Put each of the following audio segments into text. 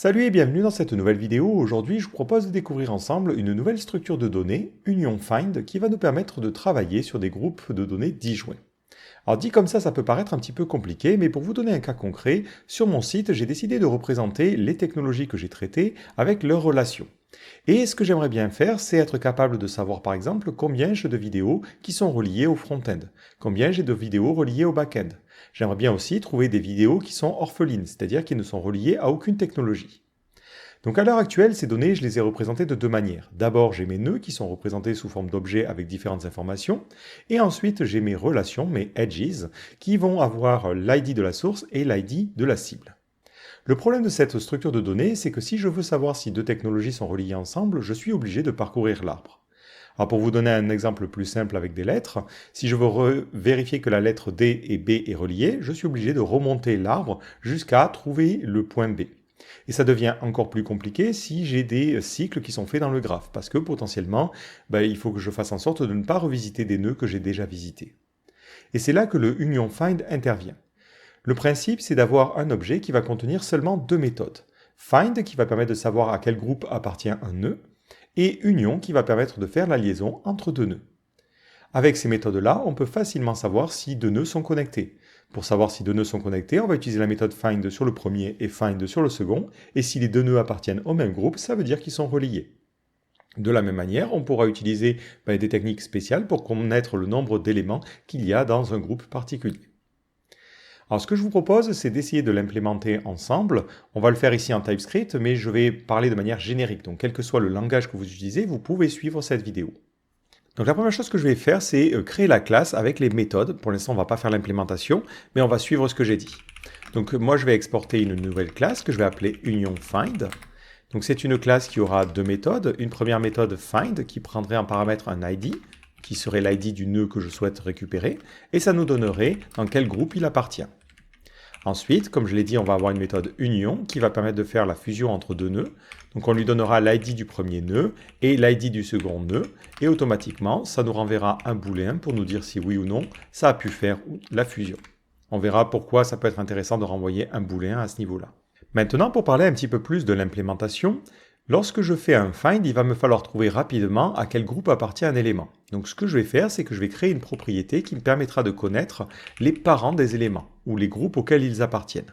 Salut et bienvenue dans cette nouvelle vidéo. Aujourd'hui, je vous propose de découvrir ensemble une nouvelle structure de données, UnionFind, qui va nous permettre de travailler sur des groupes de données disjoints. Alors dit comme ça peut paraître un petit peu compliqué, mais pour vous donner un cas concret, sur mon site, j'ai décidé de représenter les technologies que j'ai traitées avec leurs relations. Et ce que j'aimerais bien faire, c'est être capable de savoir par exemple combien j'ai de vidéos qui sont reliées au front-end, combien j'ai de vidéos reliées au back-end. J'aimerais bien aussi trouver des vidéos qui sont orphelines, c'est-à-dire qui ne sont reliées à aucune technologie. Donc à l'heure actuelle, ces données, je les ai représentées de deux manières. D'abord, j'ai mes nœuds qui sont représentés sous forme d'objets avec différentes informations. Et ensuite, j'ai mes relations, mes edges, qui vont avoir l'ID de la source et l'ID de la cible. Le problème de cette structure de données, c'est que si je veux savoir si deux technologies sont reliées ensemble, je suis obligé de parcourir l'arbre. Alors pour vous donner un exemple plus simple avec des lettres, si je veux vérifier que la lettre D et B est reliée, je suis obligé de remonter l'arbre jusqu'à trouver le point B. Et ça devient encore plus compliqué si j'ai des cycles qui sont faits dans le graphe, parce que potentiellement, il faut que je fasse en sorte de ne pas revisiter des nœuds que j'ai déjà visités. Et c'est là que le UnionFind intervient. Le principe, c'est d'avoir un objet qui va contenir seulement deux méthodes. Find, qui va permettre de savoir à quel groupe appartient un nœud, et Union, qui va permettre de faire la liaison entre deux nœuds. Avec ces méthodes-là, on peut facilement savoir si deux nœuds sont connectés. Pour savoir si deux nœuds sont connectés, on va utiliser la méthode find sur le premier et find sur le second, et si les deux nœuds appartiennent au même groupe, ça veut dire qu'ils sont reliés. De la même manière, on pourra utiliser des techniques spéciales pour connaître le nombre d'éléments qu'il y a dans un groupe particulier. Alors ce que je vous propose, c'est d'essayer de l'implémenter ensemble. On va le faire ici en TypeScript, mais je vais parler de manière générique. Donc quel que soit le langage que vous utilisez, vous pouvez suivre cette vidéo. Donc la première chose que je vais faire, c'est créer la classe avec les méthodes. Pour l'instant, on ne va pas faire l'implémentation, mais on va suivre ce que j'ai dit. Donc moi, je vais exporter une nouvelle classe que je vais appeler UnionFind. Donc c'est une classe qui aura deux méthodes. Une première méthode find qui prendrait en paramètre un ID, qui serait l'ID du nœud que je souhaite récupérer, et ça nous donnerait dans quel groupe il appartient. Ensuite, comme je l'ai dit, on va avoir une méthode union qui va permettre de faire la fusion entre deux nœuds. Donc on lui donnera l'ID du premier nœud et l'ID du second nœud. Et automatiquement, ça nous renverra un booléen pour nous dire si oui ou non ça a pu faire la fusion. On verra pourquoi ça peut être intéressant de renvoyer un booléen à ce niveau-là. Maintenant, pour parler un petit peu plus de l'implémentation, lorsque je fais un find, il va me falloir trouver rapidement à quel groupe appartient un élément. Donc ce que je vais faire, c'est que je vais créer une propriété qui me permettra de connaître les parents des éléments, ou les groupes auxquels ils appartiennent.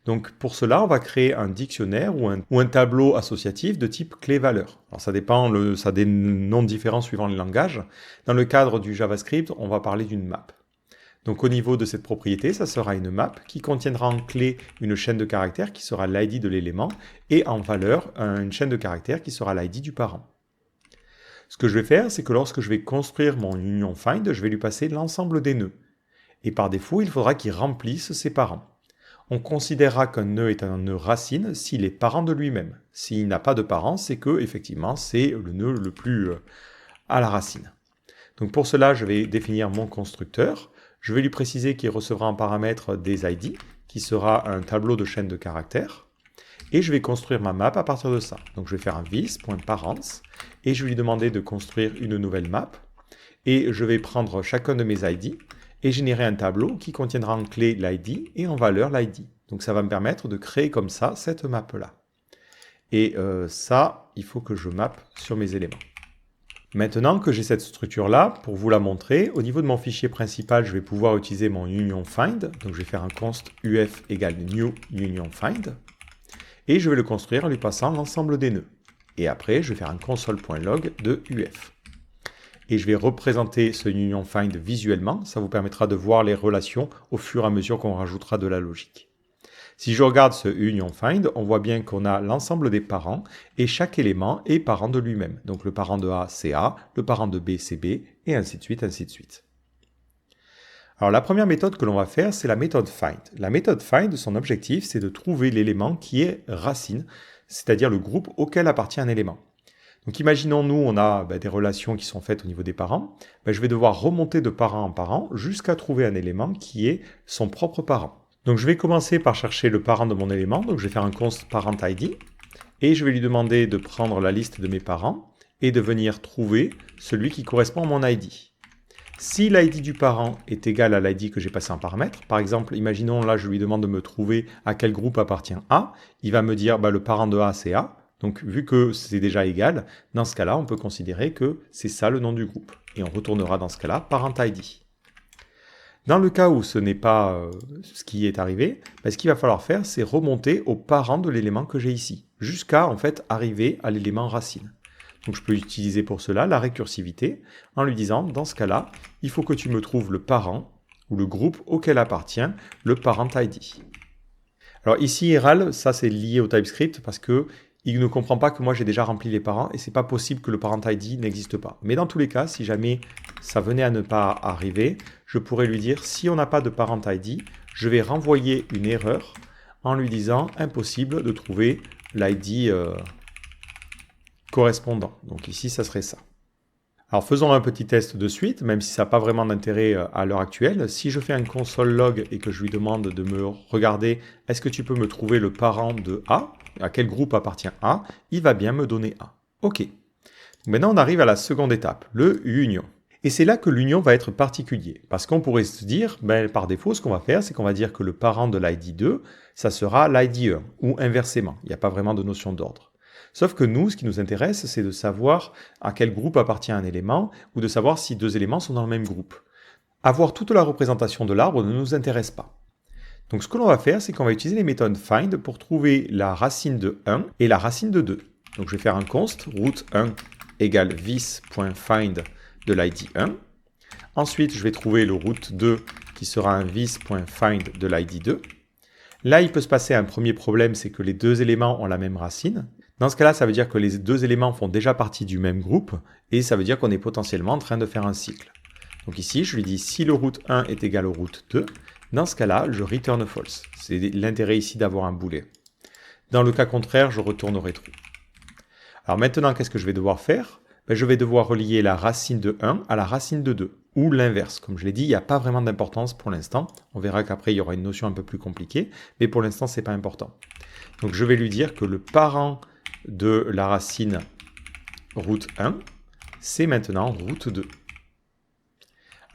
Donc pour cela, on va créer un dictionnaire ou un tableau associatif de type clé-valeur. Alors ça dépend, ça a des noms différents suivant les langages. Dans le cadre du JavaScript, on va parler d'une map. Donc au niveau de cette propriété, ça sera une map qui contiendra en clé une chaîne de caractères qui sera l'ID de l'élément et en valeur une chaîne de caractères qui sera l'ID du parent. Ce que je vais faire, c'est que lorsque je vais construire mon UnionFind, je vais lui passer l'ensemble des nœuds. Et par défaut, il faudra qu'il remplisse ses parents. On considérera qu'un nœud est un nœud racine s'il est parent de lui-même. S'il n'a pas de parents, c'est que effectivement c'est le nœud le plus à la racine. Donc pour cela, je vais définir mon constructeur. Je vais lui préciser qu'il recevra en paramètre des ID, qui sera un tableau de chaîne de caractères. Et je vais construire ma map à partir de ça. Donc je vais faire un vis.parents et je vais lui demander de construire une nouvelle map. Et je vais prendre chacun de mes ID et générer un tableau qui contiendra en clé l'ID et en valeur l'ID. Donc ça va me permettre de créer comme ça cette map-là. Et ça, il faut que je mappe sur mes éléments. Maintenant que j'ai cette structure-là, pour vous la montrer, au niveau de mon fichier principal, je vais pouvoir utiliser mon UnionFind. Donc je vais faire un const uf égale new UnionFind. Et je vais le construire en lui passant l'ensemble des nœuds. Et après, je vais faire un console.log de uf. Et je vais représenter ce UnionFind visuellement. Ça vous permettra de voir les relations au fur et à mesure qu'on rajoutera de la logique. Si je regarde ce UnionFind, on voit bien qu'on a l'ensemble des parents et chaque élément est parent de lui-même. Donc le parent de A, c'est A, le parent de B, c'est B, et ainsi de suite, ainsi de suite. Alors la première méthode que l'on va faire, c'est la méthode find. La méthode find, son objectif, c'est de trouver l'élément qui est racine, c'est-à-dire le groupe auquel appartient un élément. Donc imaginons, nous, on a des relations qui sont faites au niveau des parents. Je vais devoir remonter de parent en parent jusqu'à trouver un élément qui est son propre parent. Donc je vais commencer par chercher le parent de mon élément. Donc je vais faire un const parentID et je vais lui demander de prendre la liste de mes parents et de venir trouver celui qui correspond à mon ID. Si l'ID du parent est égal à l'ID que j'ai passé en paramètre, par exemple, imaginons là, je lui demande de me trouver à quel groupe appartient A, il va me dire le parent de A, c'est A. Donc, vu que c'est déjà égal, dans ce cas-là, on peut considérer que c'est ça le nom du groupe. Et on retournera dans ce cas-là parent ID. Dans le cas où ce n'est pas ce qui est arrivé, ce qu'il va falloir faire, c'est remonter au parent de l'élément que j'ai ici, jusqu'à en fait arriver à l'élément racine. Donc je peux utiliser pour cela la récursivité en lui disant, dans ce cas-là, il faut que tu me trouves le parent ou le groupe auquel appartient le parent ID. Alors ici, Eral, ça c'est lié au TypeScript parce que il ne comprend pas que moi j'ai déjà rempli les parents et c'est pas possible que le parent ID n'existe pas. Mais dans tous les cas, si jamais ça venait à ne pas arriver, je pourrais lui dire, si on n'a pas de parent ID, je vais renvoyer une erreur en lui disant impossible de trouver l'ID correspondant. Donc ici, ça serait ça. Alors faisons un petit test de suite, même si ça n'a pas vraiment d'intérêt à l'heure actuelle. Si je fais un console log et que je lui demande de me regarder, est-ce que tu peux me trouver le parent de A, à quel groupe appartient A, il va bien me donner A. OK. Maintenant, on arrive à la seconde étape, le union. Et c'est là que l'union va être particulier, parce qu'on pourrait se dire, par défaut, ce qu'on va faire, c'est qu'on va dire que le parent de l'ID 2, ça sera l'ID 1, ou inversement. Il n'y a pas vraiment de notion d'ordre. Sauf que nous, ce qui nous intéresse, c'est de savoir à quel groupe appartient un élément, ou de savoir si deux éléments sont dans le même groupe. Avoir toute la représentation de l'arbre ne nous intéresse pas. Donc ce que l'on va faire, c'est qu'on va utiliser les méthodes find pour trouver la racine de 1 et la racine de 2. Donc je vais faire un const, root1 égale vis.find de l'ID 1. Ensuite, je vais trouver le root2 qui sera un vis.find de l'ID 2. Là, il peut se passer un premier problème, c'est que les deux éléments ont la même racine. Dans ce cas-là, ça veut dire que les deux éléments font déjà partie du même groupe, et ça veut dire qu'on est potentiellement en train de faire un cycle. Donc ici, je lui dis si le root1 est égal au root2, dans ce cas-là, je return false. C'est l'intérêt ici d'avoir un boolean. Dans le cas contraire, je retournerai true. Alors maintenant, qu'est-ce que je vais devoir faire ? Je vais devoir relier la racine de 1 à la racine de 2, ou l'inverse. Comme je l'ai dit, il n'y a pas vraiment d'importance pour l'instant. On verra qu'après, il y aura une notion un peu plus compliquée, mais pour l'instant, ce n'est pas important. Donc je vais lui dire que le parent de la racine root 1, c'est maintenant root 2.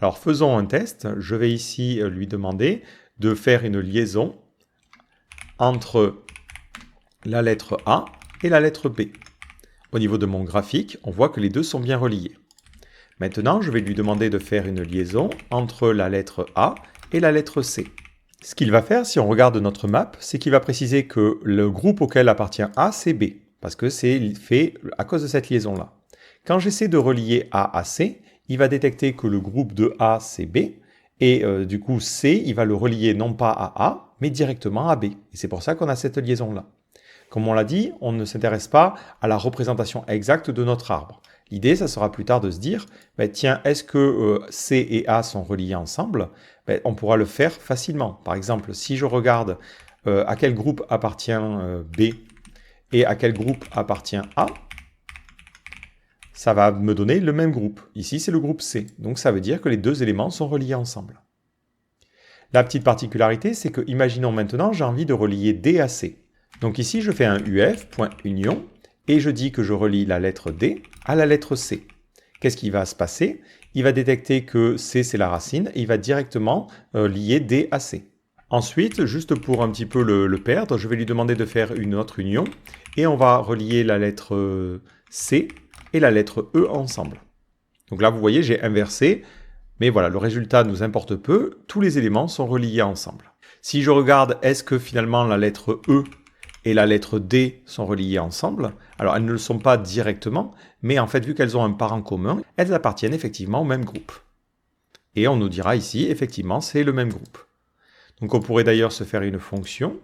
Alors faisons un test. Je vais ici lui demander de faire une liaison entre la lettre A et la lettre B. Au niveau de mon graphique, on voit que les deux sont bien reliés. Maintenant, je vais lui demander de faire une liaison entre la lettre A et la lettre C. Ce qu'il va faire, si on regarde notre map, c'est qu'il va préciser que le groupe auquel appartient A, c'est B, parce que c'est fait à cause de cette liaison-là. Quand j'essaie de relier A à C, il va détecter que le groupe de A, c'est B, et du coup, C, il va le relier non pas à A, mais directement à B. Et c'est pour ça qu'on a cette liaison-là. Comme on l'a dit, on ne s'intéresse pas à la représentation exacte de notre arbre. L'idée, ça sera plus tard de se dire, tiens, est-ce que C et A sont reliés ensemble ? On pourra le faire facilement. Par exemple, si je regarde à quel groupe appartient B et à quel groupe appartient A, ça va me donner le même groupe. Ici, c'est le groupe C. Donc, ça veut dire que les deux éléments sont reliés ensemble. La petite particularité, c'est que, imaginons maintenant, j'ai envie de relier D à C. Donc ici, je fais un uf.union et je dis que je relie la lettre D à la lettre C. Qu'est-ce qui va se passer ? Il va détecter que C, c'est la racine, et il va directement lier D à C. Ensuite, juste pour un petit peu le perdre, je vais lui demander de faire une autre union, et on va relier la lettre C et la lettre E ensemble. Donc là, vous voyez, j'ai inversé, mais voilà, le résultat nous importe peu, tous les éléments sont reliés ensemble. Si je regarde, est-ce que finalement la lettre E et la lettre D sont reliées ensemble. Alors, elles ne le sont pas directement, mais en fait, vu qu'elles ont un parent commun, elles appartiennent effectivement au même groupe. Et on nous dira ici, effectivement, c'est le même groupe. Donc, on pourrait d'ailleurs se faire une fonction,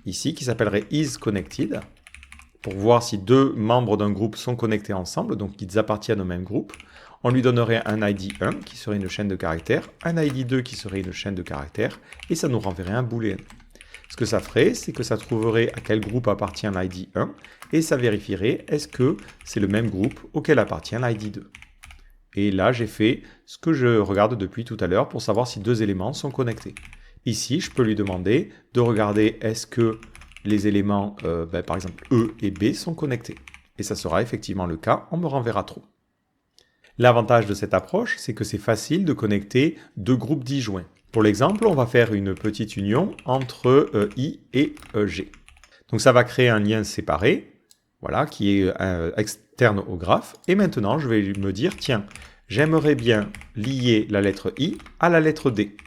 ici, qui s'appellerait isConnected, pour voir si deux membres d'un groupe sont connectés ensemble, donc qu'ils appartiennent au même groupe. On lui donnerait un ID 1, qui serait une chaîne de caractères, un ID 2, qui serait une chaîne de caractères, et ça nous renverrait un boolean. Ce que ça ferait, c'est que ça trouverait à quel groupe appartient l'ID 1 et ça vérifierait est-ce que c'est le même groupe auquel appartient l'ID 2. Et là, j'ai fait ce que je regarde depuis tout à l'heure pour savoir si deux éléments sont connectés. Ici, je peux lui demander de regarder est-ce que les éléments, par exemple E et B, sont connectés. Et ça sera effectivement le cas, on me renverra true. L'avantage de cette approche, c'est que c'est facile de connecter deux groupes disjoints. Pour l'exemple, on va faire une petite union entre I et G. Donc ça va créer un lien séparé, voilà, qui est externe au graphe. Et maintenant, je vais me dire, tiens, j'aimerais bien lier la lettre I à la lettre D.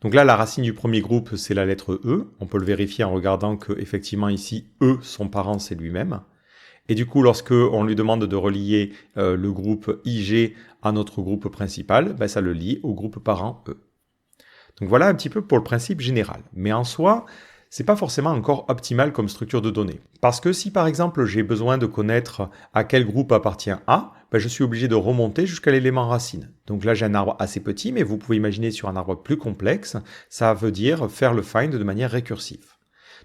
Donc là, la racine du premier groupe, c'est la lettre E. On peut le vérifier en regardant que, effectivement, ici, E, son parent, c'est lui-même. Et du coup, lorsque on lui demande de relier le groupe IG à notre groupe principal, ben, ça le lie au groupe parent E. Donc voilà un petit peu pour le principe général. Mais en soi, c'est pas forcément encore optimal comme structure de données. Parce que si par exemple j'ai besoin de connaître à quel groupe appartient A, ben, je suis obligé de remonter jusqu'à l'élément racine. Donc là j'ai un arbre assez petit, mais vous pouvez imaginer sur un arbre plus complexe, ça veut dire faire le find de manière récursive.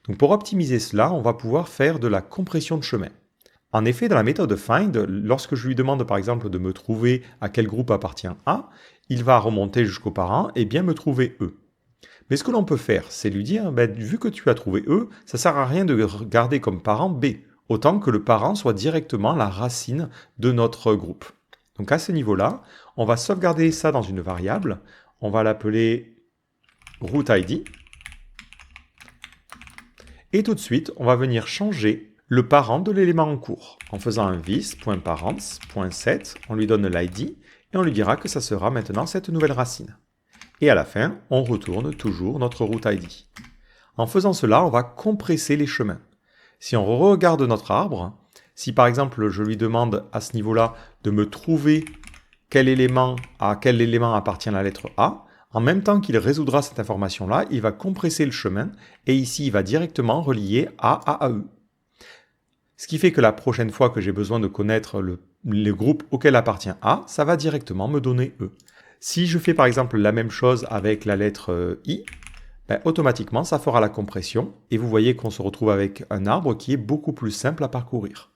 Donc pour optimiser cela, on va pouvoir faire de la compression de chemin. En effet, dans la méthode find, lorsque je lui demande par exemple de me trouver à quel groupe appartient A, il va remonter jusqu'au parent et bien me trouver E. Mais ce que l'on peut faire, c'est lui dire, ben, vu que tu as trouvé E, ça ne sert à rien de garder comme parent B, autant que le parent soit directement la racine de notre groupe. Donc à ce niveau-là, on va sauvegarder ça dans une variable, on va l'appeler rootID, et tout de suite, on va venir changer le parent de l'élément en cours, en faisant un vis.parents.set, on lui donne l'ID, et on lui dira que ça sera maintenant cette nouvelle racine. Et à la fin, on retourne toujours notre rootID. En faisant cela, on va compresser les chemins. Si on regarde notre arbre, si par exemple je lui demande à ce niveau-là de me trouver à quel élément appartient la lettre A, en même temps qu'il résoudra cette information-là, il va compresser le chemin, et ici il va directement relier A à AE. Ce qui fait que la prochaine fois que j'ai besoin de connaître le groupe auquel appartient A, ça va directement me donner E. Si je fais par exemple la même chose avec la lettre I, ben, automatiquement ça fera la compression et vous voyez qu'on se retrouve avec un arbre qui est beaucoup plus simple à parcourir.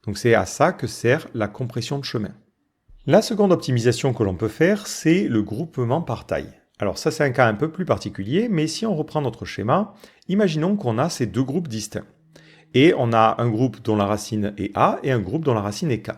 Donc c'est à ça que sert la compression de chemin. La seconde optimisation que l'on peut faire, c'est le groupement par taille. Alors ça c'est un cas un peu plus particulier, mais si on reprend notre schéma, imaginons qu'on a ces deux groupes distincts. Et on a un groupe dont la racine est A et un groupe dont la racine est K.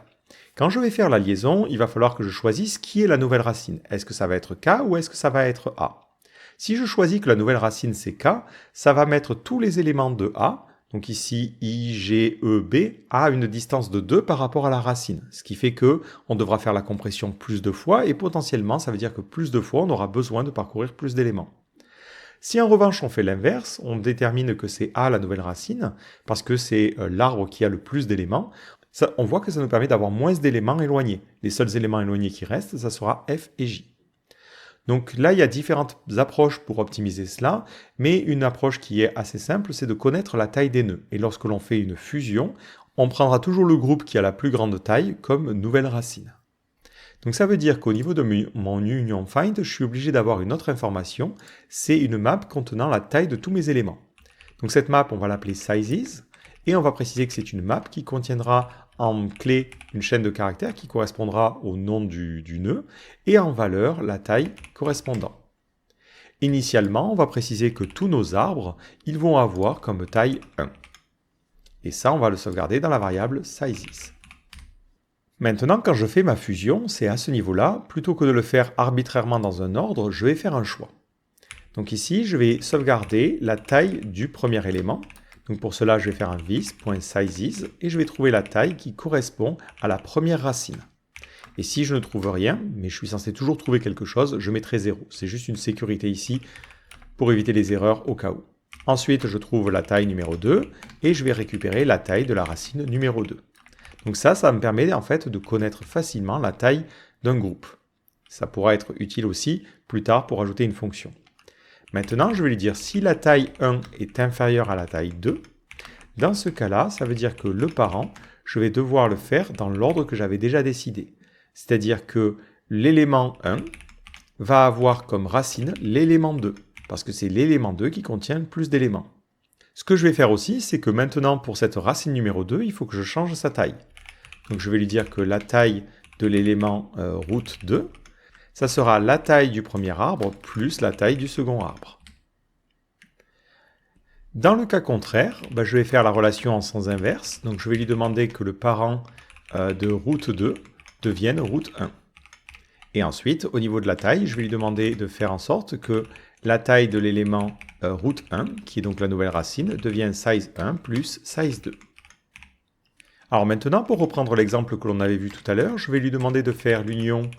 Quand je vais faire la liaison, il va falloir que je choisisse qui est la nouvelle racine. Est-ce que ça va être K ou est-ce que ça va être A? Si je choisis que la nouvelle racine c'est K, ça va mettre tous les éléments de A, donc ici I, G, E, B, à une distance de 2 par rapport à la racine. Ce qui fait que on devra faire la compression plus de fois et potentiellement ça veut dire que plus de fois on aura besoin de parcourir plus d'éléments. Si en revanche on fait l'inverse, on détermine que c'est A la nouvelle racine, parce que c'est l'arbre qui a le plus d'éléments, on voit que ça nous permet d'avoir moins d'éléments éloignés. Les seuls éléments éloignés qui restent, ça sera F et J. Donc là, il y a différentes approches pour optimiser cela, mais une approche qui est assez simple, c'est de connaître la taille des nœuds. Et lorsque l'on fait une fusion, on prendra toujours le groupe qui a la plus grande taille comme nouvelle racine. Donc ça veut dire qu'au niveau de mon union find, je suis obligé d'avoir une autre information, c'est une map contenant la taille de tous mes éléments. Donc cette map, on va l'appeler sizes, et on va préciser que c'est une map qui contiendra en clé une chaîne de caractères qui correspondra au nom du nœud, et en valeur la taille correspondant. Initialement, on va préciser que tous nos arbres, ils vont avoir comme taille 1. Et ça, on va le sauvegarder dans la variable sizes. Maintenant, quand je fais ma fusion, c'est à ce niveau-là, plutôt que de le faire arbitrairement dans un ordre, je vais faire un choix. Donc ici, je vais sauvegarder la taille du premier élément. Donc pour cela, je vais faire un vis.sizes et je vais trouver la taille qui correspond à la première racine. Et si je ne trouve rien, mais je suis censé toujours trouver quelque chose, je mettrai 0. C'est juste une sécurité ici pour éviter les erreurs au cas où. Ensuite, je trouve la taille numéro 2 et je vais récupérer la taille de la racine numéro 2. Donc ça me permet en fait de connaître facilement la taille d'un groupe. Ça pourra être utile aussi plus tard pour ajouter une fonction. Maintenant, je vais lui dire si la taille 1 est inférieure à la taille 2. Dans ce cas-là, ça veut dire que le parent, je vais devoir le faire dans l'ordre que j'avais déjà décidé. C'est-à-dire que l'élément 1 va avoir comme racine l'élément 2, parce que c'est l'élément 2 qui contient le plus d'éléments. Ce que je vais faire aussi, c'est que maintenant, pour cette racine numéro 2, il faut que je change sa taille. Donc je vais lui dire que la taille de l'élément root 2, ça sera la taille du premier arbre plus la taille du second arbre. Dans le cas contraire, je vais faire la relation en sens inverse. Donc je vais lui demander que le parent de root 2 devienne root 1. Et ensuite, au niveau de la taille, je vais lui demander de faire en sorte que la taille de l'élément root 1, qui est donc la nouvelle racine, devienne size 1 plus size 2. Alors maintenant, pour reprendre l'exemple que l'on avait vu tout à l'heure, je vais lui demander de faire l'union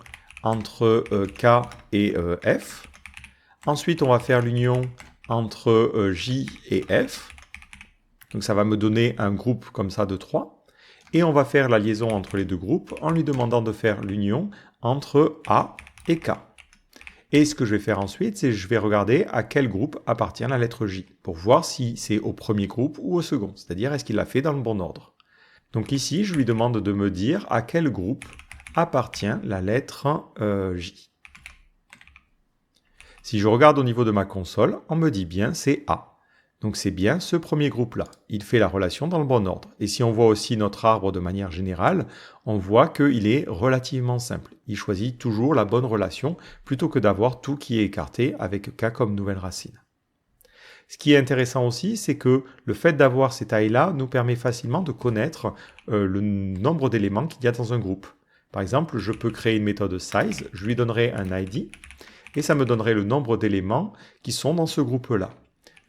entre K et F. Ensuite, on va faire l'union entre J et F. Donc ça va me donner un groupe comme ça de 3. Et on va faire la liaison entre les deux groupes en lui demandant de faire l'union entre A et K. Et ce que je vais faire ensuite, c'est que je vais regarder à quel groupe appartient la lettre J, pour voir si c'est au premier groupe ou au second, c'est-à-dire est-ce qu'il l'a fait dans le bon ordre. Donc ici, je lui demande de me dire à quel groupe appartient la lettre J. Si je regarde au niveau de ma console, on me dit bien c'est A. Donc c'est bien ce premier groupe-là. Il fait la relation dans le bon ordre. Et si on voit aussi notre arbre de manière générale, on voit qu'il est relativement simple. Il choisit toujours la bonne relation plutôt que d'avoir tout qui est écarté avec K comme nouvelle racine. Ce qui est intéressant aussi, c'est que le fait d'avoir ces tailles-là nous permet facilement de connaître le nombre d'éléments qu'il y a dans un groupe. Par exemple, je peux créer une méthode size, je lui donnerai un ID, et ça me donnerait le nombre d'éléments qui sont dans ce groupe-là.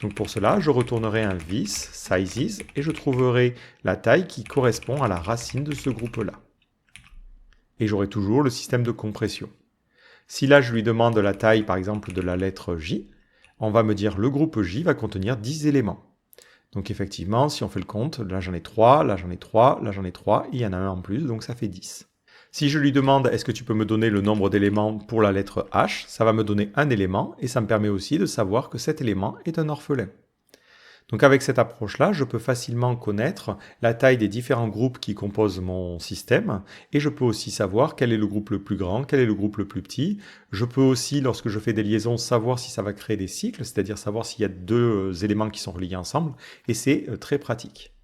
Donc pour cela, je retournerai un vis, sizes, et je trouverai la taille qui correspond à la racine de ce groupe-là. Et j'aurai toujours le système de compression. Si là, je lui demande la taille, par exemple, de la lettre J, on va me dire le groupe J va contenir 10 éléments. Donc effectivement, si on fait le compte, là j'en ai 3, là j'en ai 3, là j'en ai 3, et il y en a un en plus, donc ça fait 10. Si je lui demande est-ce que tu peux me donner le nombre d'éléments pour la lettre H, ça va me donner un élément et ça me permet aussi de savoir que cet élément est un orphelin. Donc avec cette approche-là, je peux facilement connaître la taille des différents groupes qui composent mon système et je peux aussi savoir quel est le groupe le plus grand, quel est le groupe le plus petit. Je peux aussi, lorsque je fais des liaisons, savoir si ça va créer des cycles, c'est-à-dire savoir s'il y a deux éléments qui sont reliés ensemble et c'est très pratique.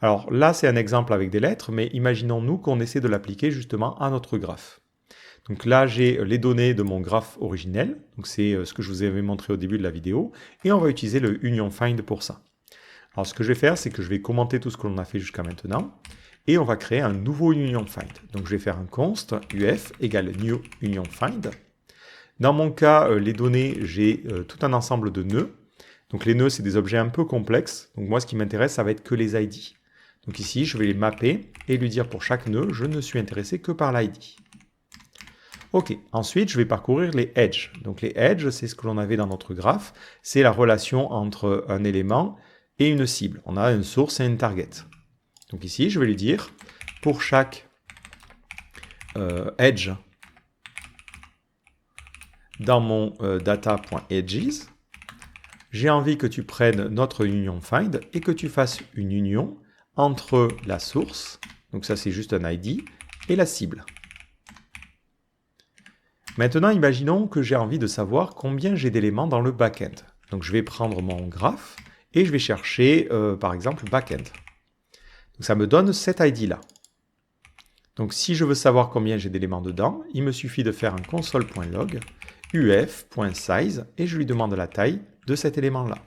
Alors là, c'est un exemple avec des lettres, mais imaginons-nous qu'on essaie de l'appliquer justement à notre graphe. Donc là, j'ai les données de mon graphe originel, donc c'est ce que je vous avais montré au début de la vidéo, et on va utiliser le union find pour ça. Alors ce que je vais faire, c'est que je vais commenter tout ce que l'on a fait jusqu'à maintenant, et on va créer un nouveau union find. Donc je vais faire un const uf égale new union find. Dans mon cas, les données, j'ai tout un ensemble de nœuds. Donc les nœuds, c'est des objets un peu complexes, donc moi ce qui m'intéresse, ça va être que les ID. Donc ici, je vais les mapper et lui dire pour chaque nœud, je ne suis intéressé que par l'ID. Ok, ensuite, je vais parcourir les edges. Donc les edges, c'est ce que l'on avait dans notre graphe, c'est la relation entre un élément et une cible. On a une source et une target. Donc ici, je vais lui dire, pour chaque edge dans mon data.edges, j'ai envie que tu prennes notre union find et que tu fasses une union entre la source, donc ça c'est juste un ID, et la cible. Maintenant, imaginons que j'ai envie de savoir combien j'ai d'éléments dans le backend. Donc je vais prendre mon graphe et je vais chercher par exemple backend. Donc ça me donne cet ID-là. Donc si je veux savoir combien j'ai d'éléments dedans, il me suffit de faire un console.log uf.size et je lui demande la taille de cet élément-là.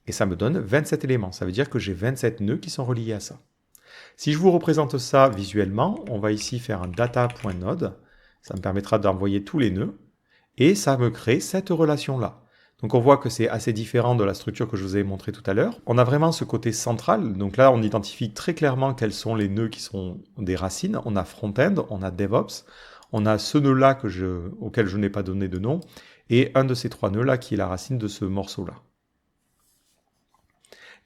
Et ça me donne 27 éléments. Ça veut dire que j'ai 27 nœuds qui sont reliés à ça. Si je vous représente ça visuellement, on va ici faire un data.node. Ça me permettra d'envoyer tous les nœuds. Et ça me crée cette relation-là. Donc on voit que c'est assez différent de la structure que je vous ai montré tout à l'heure. On a vraiment ce côté central. Donc là, on identifie très clairement quels sont les nœuds qui sont des racines. On a front-end, on a DevOps. On a ce nœud-là auquel je n'ai pas donné de nom. Et un de ces trois nœuds-là qui est la racine de ce morceau-là.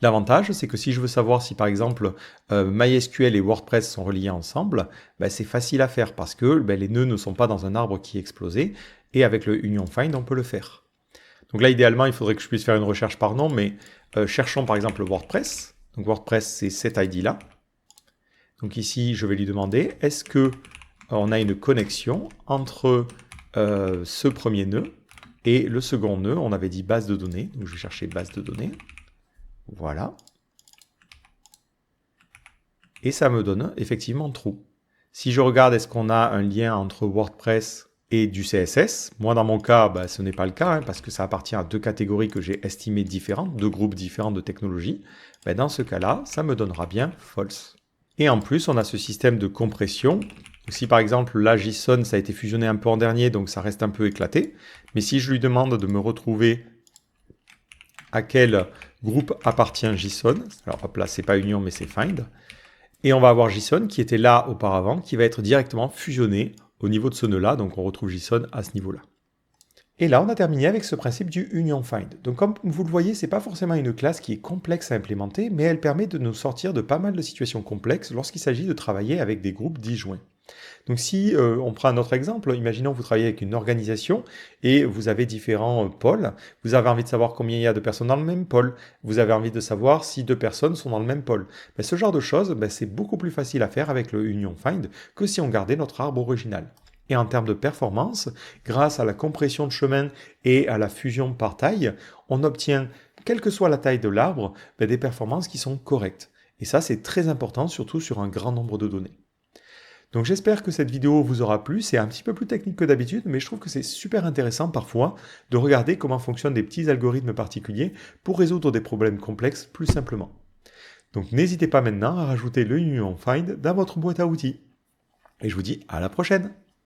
L'avantage, c'est que si je veux savoir si par exemple MySQL et WordPress sont reliés ensemble, c'est facile à faire parce que les nœuds ne sont pas dans un arbre qui est explosé et avec le union find, on peut le faire. Donc là, idéalement, il faudrait que je puisse faire une recherche par nom, mais cherchons par exemple WordPress. Donc WordPress, c'est cet ID-là. Donc ici, je vais lui demander, est-ce que on a une connexion entre ce premier nœud et le second nœud? On avait dit base de données, donc je vais chercher base de données. Voilà. Et ça me donne effectivement true. Si je regarde, est-ce qu'on a un lien entre WordPress et du CSS? Moi, dans mon cas, ce n'est pas le cas, parce que ça appartient à deux catégories que j'ai estimées différentes, deux groupes différents de technologies. Dans ce cas-là, ça me donnera bien false. Et en plus, on a ce système de compression Donc, si par exemple là JSON ça a été fusionné un peu en dernier, donc ça reste un peu éclaté, mais si je lui demande de me retrouver à quel groupe appartient JSON, alors hop là c'est pas union mais c'est find, et on va avoir JSON qui était là auparavant, qui va être directement fusionné au niveau de ce nœud là, donc on retrouve JSON à ce niveau là. Et là, on a terminé avec ce principe du union find. Donc comme vous le voyez, c'est pas forcément une classe qui est complexe à implémenter, mais elle permet de nous sortir de pas mal de situations complexes lorsqu'il s'agit de travailler avec des groupes disjoints. Donc si on prend un autre exemple, imaginons que vous travaillez avec une organisation et vous avez différents pôles, vous avez envie de savoir combien il y a de personnes dans le même pôle, vous avez envie de savoir si deux personnes sont dans le même pôle. Mais ce genre de choses, c'est beaucoup plus facile à faire avec le union find que si on gardait notre arbre original. Et en termes de performance, grâce à la compression de chemin et à la fusion par taille, on obtient, quelle que soit la taille de l'arbre, des performances qui sont correctes. Et ça, c'est très important, surtout sur un grand nombre de données. Donc j'espère que cette vidéo vous aura plu. C'est un petit peu plus technique que d'habitude, mais je trouve que c'est super intéressant parfois de regarder comment fonctionnent des petits algorithmes particuliers pour résoudre des problèmes complexes plus simplement. Donc n'hésitez pas maintenant à rajouter le union find dans votre boîte à outils. Et je vous dis à la prochaine!